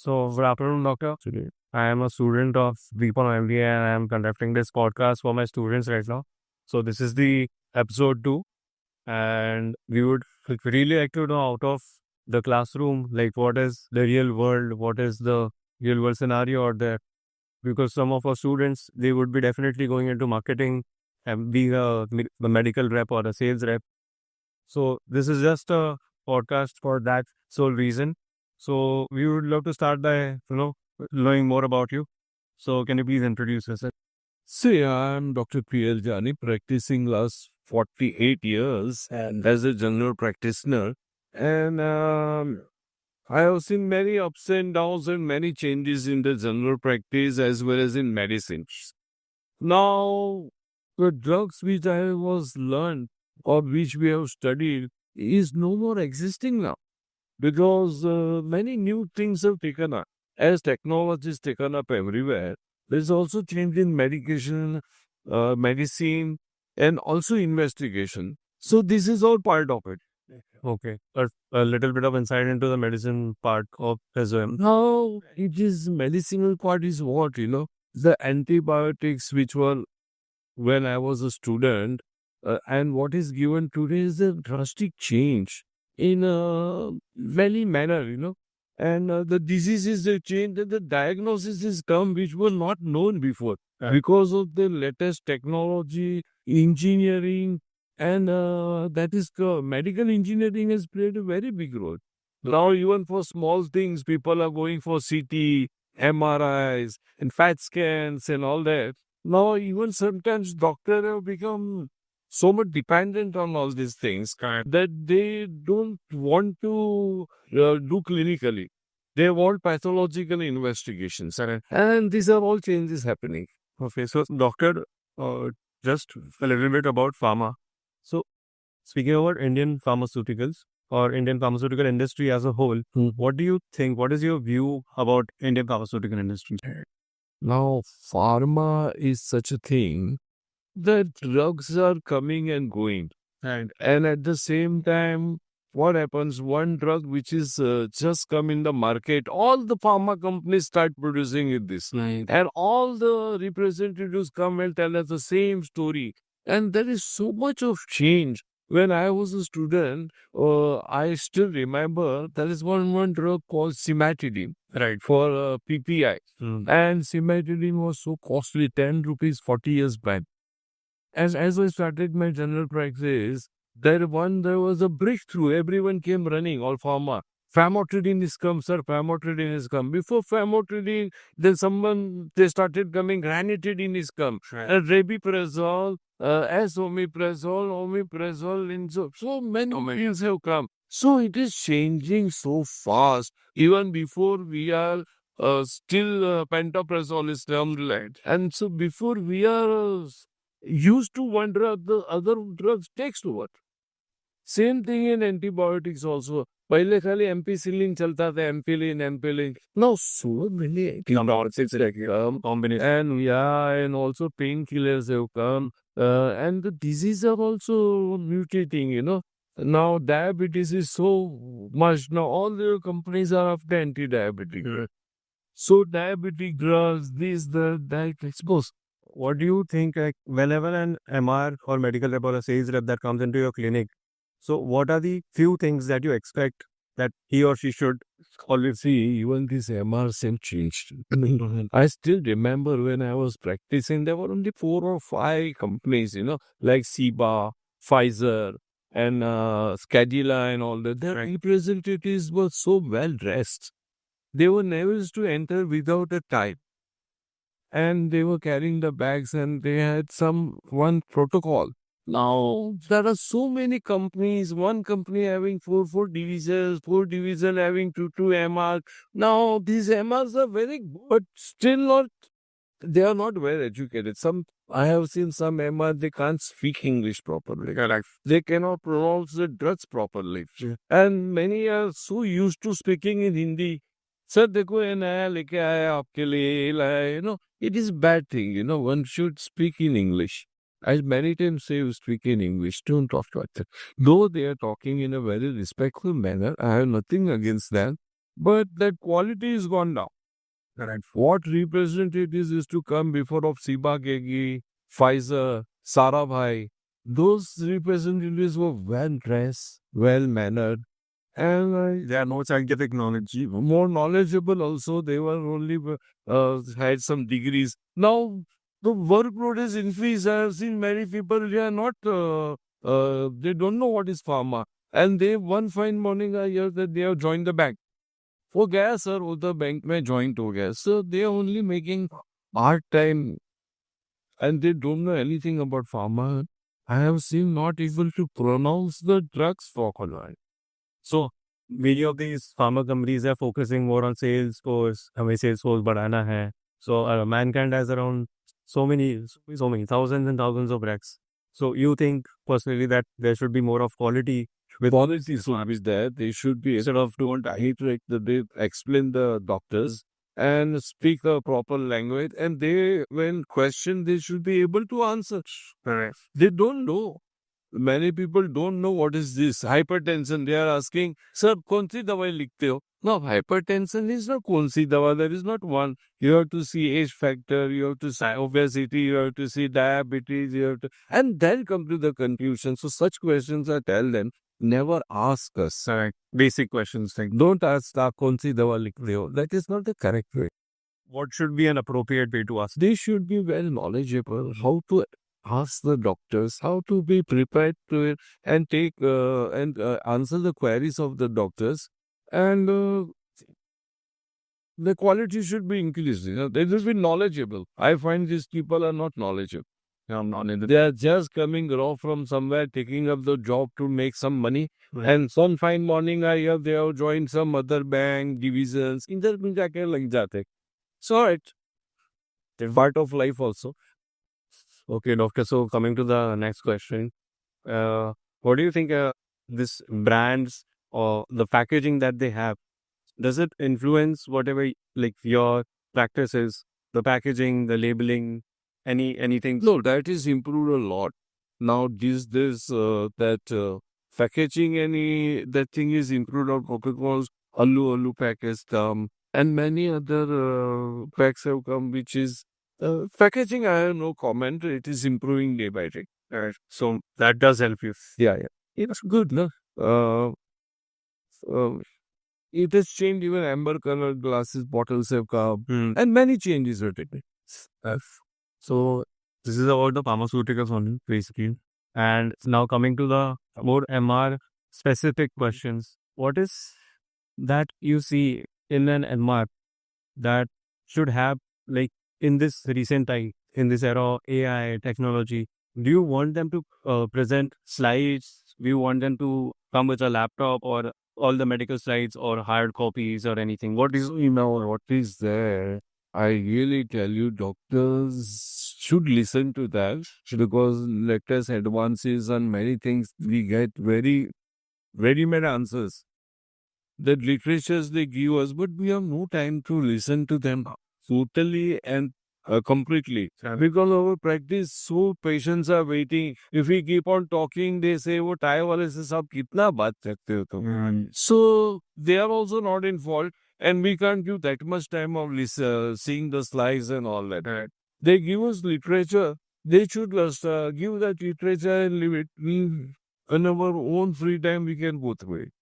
Good afternoon, Doctor. I am a student of Deepan MBA and I am conducting this podcast for my students right now. So, this is the episode 2, and we would really like to know out of the classroom, like what is the real world, what is the real world scenario out there. Because some of our students, they would be definitely going into marketing and being a medical rep or a sales rep. So, this is just a podcast for that sole reason. So, we would love to start by, learning more about you. So, can you please introduce yourself? See, I'm Dr. P.L. Jani, practicing last 48 years and as a general practitioner. And I have seen many ups and downs and many changes in the general practice as well as in medicine. Now, the drugs which I was learned or which we have studied is no more existing now because many new things have taken up. As technology is taken up everywhere, there's also change in medication, medicine, and also investigation. So this is all part of it. Okay. A little bit of insight into the medicine part of as well. Now it is medicinal part is what the antibiotics which were when I was a student, and what is given today is a drastic change in a many manner, and the diseases have changed and the diagnosis is come which were not known before because of the latest technology, engineering, and that is medical engineering has played a very big role. Now, even for small things, people are going for CT, MRIs, and fat scans and all that. Now, even sometimes doctors have become so much dependent on all these things that they don't want to do clinically. They want pathological investigations. And these are all changes happening. Okay. So, Doctor, just a little bit about pharma. So, speaking about Indian pharmaceuticals or Indian pharmaceutical industry as a whole, what do you think? What is your view about Indian pharmaceutical industry? Now, pharma is such a thing that drugs are coming and going. And at the same time, what happens? One drug which is just come in the market, all the pharma companies start producing it this. Right. And all the representatives come and tell us the same story. And there is so much of change. When I was a student, I still remember there is one drug called cimetidine, Right. for PPI. And cimetidine was so costly, 10 rupees 40 years back. As I started my general practice, there was a breakthrough. Everyone came running, all pharma. Famotidine is come, sir. Famotidine is come. Before famotidine, then they started coming. Ranitidine is come. Rabiprazole, omeprazole, so many pills have come. So it is changing so fast. Even before we are still pantoprazole is termed light. And so before we are used to one drug, the other drugs takes over. Same thing in antibiotics also. पहले खाली ampicillin चलता था, एम्पिलिन. Now so many antibiotics have come, Combination. and also painkillers have come, and the diseases are also mutating. Now diabetes is so much. Now all the companies are after anti-diabetic. So diabetic drugs, that, I suppose. What do you think, like, whenever an MR or medical rep or a sales rep that comes into your clinic, so what are the few things that you expect that he or she should always See, even this MRs have changed. I still remember when I was practicing, there were only 4 or 5 companies, like Ciba, Pfizer, and Scadila and all that. Their representatives were so well dressed. They were never used to enter without a tie. And they were carrying the bags and they had one protocol. Now there are so many companies, one company having four divisions, 4 division having two MR. Now these MRs are very good, but still not, they are not well educated. I have seen some MR, they can't speak English properly. correct? They cannot pronounce the drugs properly. And many are so used to speaking in Hindi. Sir, देखो ये नया लेके आया आपके लिए ये लाया, it is bad thing, one should speak in English. I many times say you speak in English, don't talk like that. Though they are talking in a very respectful manner, I have nothing against that. but that quality is gone now. Correct. What representatives used to come before of Siba Kegi, Pfizer, Sarabhai, those representatives were well dressed, well mannered, and They are no scientific knowledge. more knowledgeable also. They were only had some degrees. Now the workload is increased. I have seen many people, they are not, they don't know what is pharma. And they one fine morning I hear that they have joined the bank. हो गया sir वो तो bank में joint हो गया. So they are only making part time and they don't know anything about pharma. I have seen not able to pronounce the drugs properly. So many of these pharma companies are focusing more on sales force. हमें sales force बढ़ाना है. So mankind has around so many thousands and thousands of recs. So you think personally that there should be more of quality with Policy is there. They should be, instead of don't iterate, they explain the doctors and speak a proper language. And they, when questioned, they should be able to answer. correct. They don't know. Many people don't know what is this hypertension. They are asking, sir, कौन सी दवाई लिखते हो? No, hypertension is not कौन सी दवा. There is not one. You have to see age factor. You have to see obesity. You have to see diabetes. You have to, and then come to the conclusion. So such questions I tell them, never ask us. Correct. Basic questions. Like Don't ask आप कौन सी दवा लिखते हो. That is not the correct way. what should be an appropriate way to ask? They should be well knowledgeable how to ask the doctors, how to be prepared to it and take and answer the queries of the doctors, and the quality should be increased. You know, they should be knowledgeable. I find these people are not knowledgeable. They are just coming raw from somewhere, taking up the job to make some money. Right. And some fine morning, I hear they have joined some other bank divisions. इधर में जाके लग जाते. So it's part of life also. Okay, doctor. So coming to the next question, what do you think this brands or the packaging that they have, does it influence whatever like your practice is, the packaging, the labeling, anything? No, that is improved a lot. Now this that packaging that thing is improved on Coca-Cola's Allu package come and many other packs have come which is packaging. I have no comment. It is improving day by day. So that does help you. Yeah. It's good, no? It has changed. Even amber colored glasses bottles have come and many changes are taken. So this is about the pharmaceuticals only, basically. And now coming to the more MR specific questions. What is that you see in an MR that should have, like, in this recent time, in this era of AI technology? Do you want them to present slides? Do you want them to come with a laptop or all the medical slides or hard copies or anything? What is What is there? I really tell you, doctors should listen to that because latest advances on many things, we get very ready-made answers. The literatures they give us, but we have no time to listen to them totally and completely. Because our practice, so patients are waiting. If we keep on talking, they say, "वो tie वाले से सब कितना बात करते हो तुम?" So they are also not in fault. And we can't give that much time of seeing the slides and all that. Right. They give us literature. They should give that literature and leave it. In our own free time, we can go through it.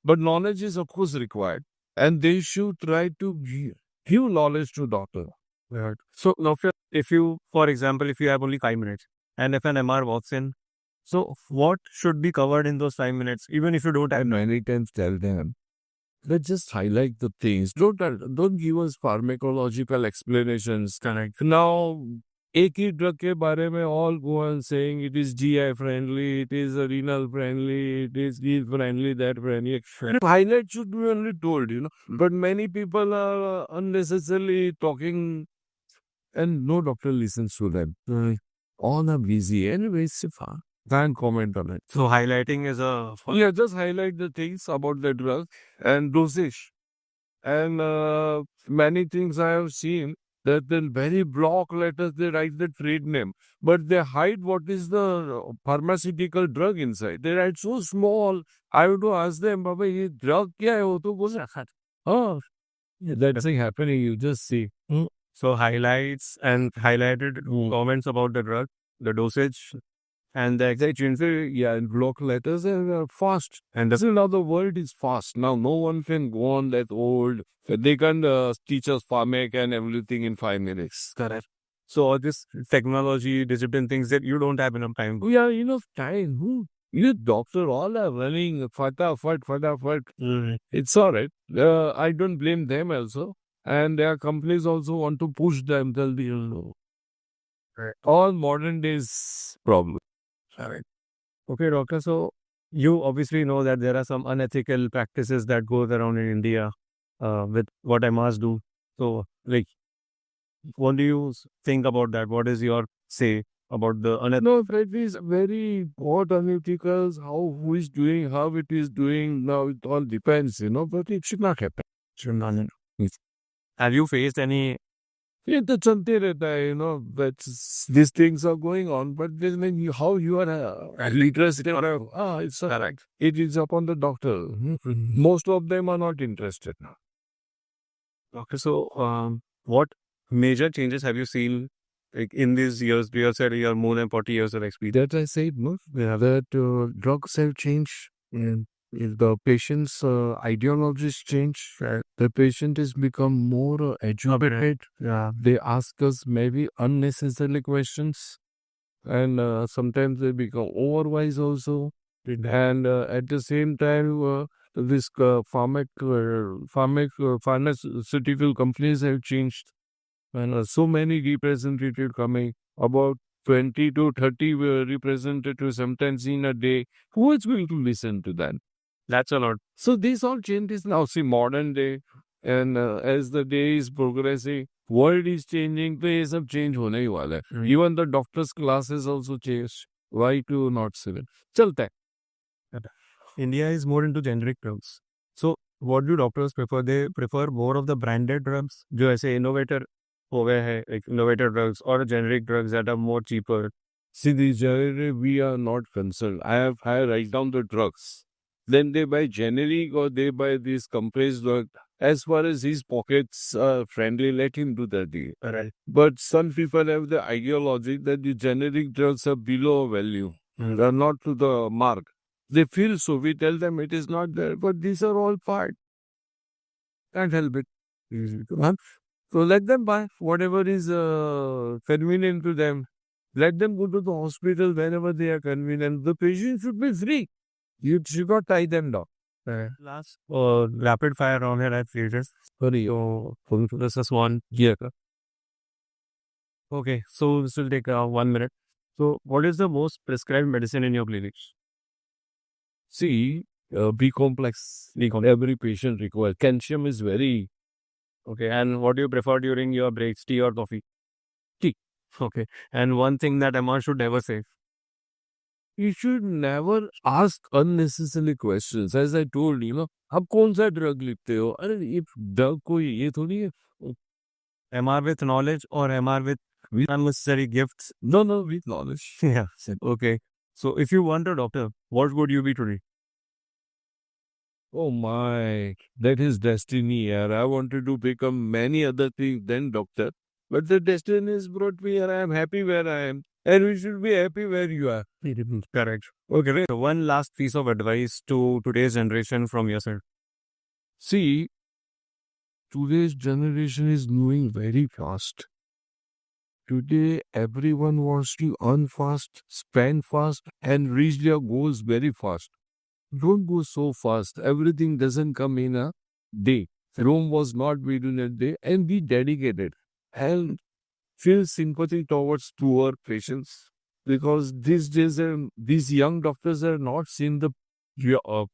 But knowledge is, of course, required. And they should try to give knowledge to doctor. Right. So now, if you, for example, if you have only 5 minutes and if an MR walks in, so what should be covered in those 5 minutes, even if you don't have? And many times tell them, let's just highlight the things. Don't give us pharmacological explanations. Correct. Now, एक ही drug के बारे में all go on saying it is GI friendly, it is renal friendly, it is this friendly, that friendly. Highlight should be only told, you know. But many people are unnecessarily talking and no doctor listens to them. All are busy. Anyways, can't comment on it. So highlighting is a Yeah, just highlight the things about the drug and dosage. And many things I have seen that in very block letters they write the trade name, but they hide what is the pharmaceutical drug inside. They write so small. I have to ask them, Baba, ये drug क्या है? वो तो बोल रहा है Oh, yeah, that's happening. You just see. So highlights and highlighted comments about the drug, the dosage, and the exact Gently, yeah, in block letters and fast. and So now the world is fast. Now no one can go on that old. They can teach us pharmac and everything in 5 minutes. correct. So all this technology, digital things that you don't have enough time. We have enough time. You doctor all are running fatafat. It's all right. I don't blame them also. And their companies also want to push them. They'll be, Right. all modern days problem. Correct. Okay, doctor. So you obviously know that there are some unethical practices that goes around in India with what I must do. So, like, what do you think about that? What is your say about the unethical? No, that is very what analyticals, how who is doing, how it is doing. Now it all depends, but it should not happen. Have you faced any? Yeah, that's something that that these things are going on, but then when how you are literacy or it's Correct. it is upon the doctor. Most of them are not interested now. Okay, so what major changes have you seen like in these years? You said you are more than 40 years of experience. That I said, no, yeah, that drugs have changed, and if the patient's ideologies change, the patient has become more educated. Yeah. They ask us maybe unnecessary questions, and sometimes they become overwise also. And at the same time, this pharmaceutical companies have changed, and so many representatives coming, about 20 to 30 representatives sometimes in a day. Who is going to listen to them? That's a lot. So these all changes now. See, modern day, and as the day is progressing, world is changing. तो ये सब change होने ही वाला है. Even the doctors' classes also changed. Why to not say it? चलता है. India is more into generic drugs. So what do doctors prefer? They prefer more of the branded drugs, जो ऐसे innovator हो गए हैं, like innovator drugs or generic drugs that are more cheaper. See, these generic, we are not concerned. I write down the drugs. Then they buy generic or they buy these compressed drug. As far as his pockets are friendly, let him do that deal. Right. But some people have the ideology that the generic drugs are below value. They are not to the mark. They feel so. We tell them it is not there, but these are all part. Can't help it. So let them buy whatever is convenient to them. Let them go to the hospital whenever they are convenient. The patient should be free. You should not tie them down. Last rapid fire round here at theaters. Sorry. So this is one. Yeah. Okay, so this will take 1 minute. So what is the most prescribed medicine in your clinic? See, B complex. Every patient requires. Calcium is very. Okay, and what do you prefer during your breaks, tea or coffee? Tea. Okay, and one thing that Emma should never say. You should never ask unnecessary questions. As I told you, आप कौन सा drug लिखते हो? अरे ये drug कोई ये थोड़ी है. MR with knowledge or MR with unnecessary gifts? No, with knowledge. Yeah. Okay. So if you want a doctor, what would you be today? Oh my, that is destiny, yaar. I wanted to become many other things than doctor. But the destiny has brought me here. I am happy where I am. And we should be happy where you are. Correct. Okay. So one last piece of advice to today's generation from your side. See, today's generation is moving very fast. Today, everyone wants to earn fast, spend fast, and reach their goals very fast. Don't go so fast. Everything doesn't come in a day. Rome was not built in a day, and be dedicated and feel sympathy towards poor patients, because these days these young doctors are not seeing the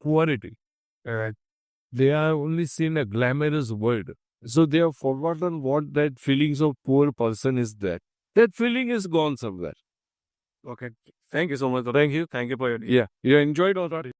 poverty. They are only seen a glamorous world. So they have forgotten what that feelings of poor person is there. That feeling is gone somewhere. Okay. Thank you so much. Thank you. Thank you for your. Yeah. You enjoyed all that.